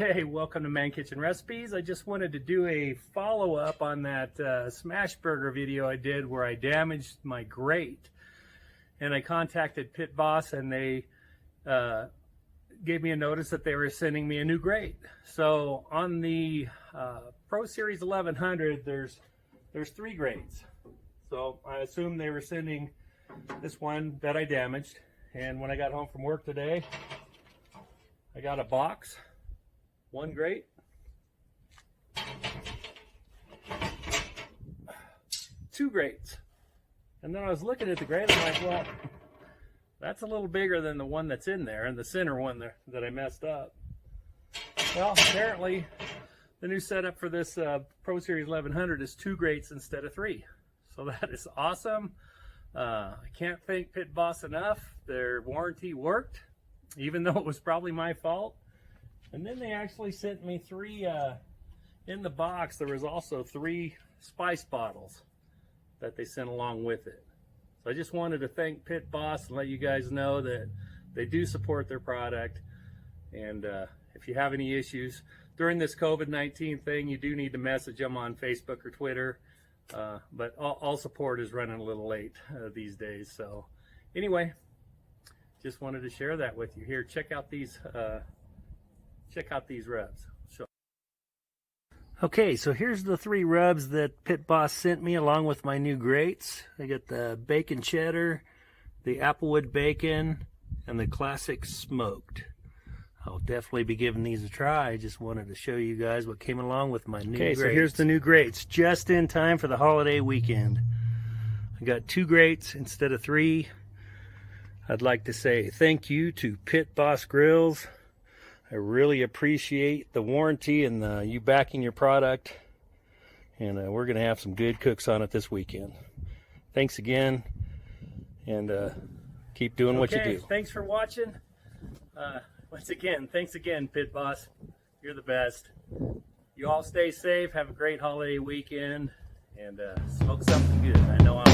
Okay, welcome to ManKitchenRecipes. I just wanted to do a follow-up on that smash burger video I did where I damaged my grate. And I contacted Pit Boss and they gave me a notice that they were sending me a new grate. So on the Pro Series 1100, there's 3 grates. So I assume they were sending this one that I damaged. And when I got home from work today, I got a box. 1 grate, 2 grates, and then I was looking at the grate. I'm like, well, that's a little bigger than the one that's in there, and the center one there that I messed up. Well, apparently, the new setup for this Pro Series 1100 is 2 grates instead of 3. So that is awesome. I can't thank Pit Boss enough. Their warranty worked, even though it was probably my fault. And then they actually sent me 3, in the box, there was also 3 spice bottles that they sent along with it. So I just wanted to thank Pit Boss and let you guys know that they do support their product. And if you have any issues during this COVID-19 thing, you do need to message them on Facebook or Twitter. But all support is running a little late these days. So anyway, just wanted to share that with you. Here, check out these rubs. Okay, so here's the 3 rubs that Pit Boss sent me along with my new grates. I got the bacon cheddar, the applewood bacon, and the classic smoked. I'll definitely be giving these a try. I just wanted to show you guys what came along with my new grates. Okay, so here's the new grates, just in time for the holiday weekend. I got 2 grates instead of 3. I'd like to say thank you to Pit Boss Grills. I really appreciate the warranty and you backing your product. And we're going to have some good cooks on it this weekend. Thanks again. And keep doing what you do. Thanks for watching. Once again, thanks again, Pit Boss. You're the best. You all stay safe. Have a great holiday weekend. And smoke something good. I know I'm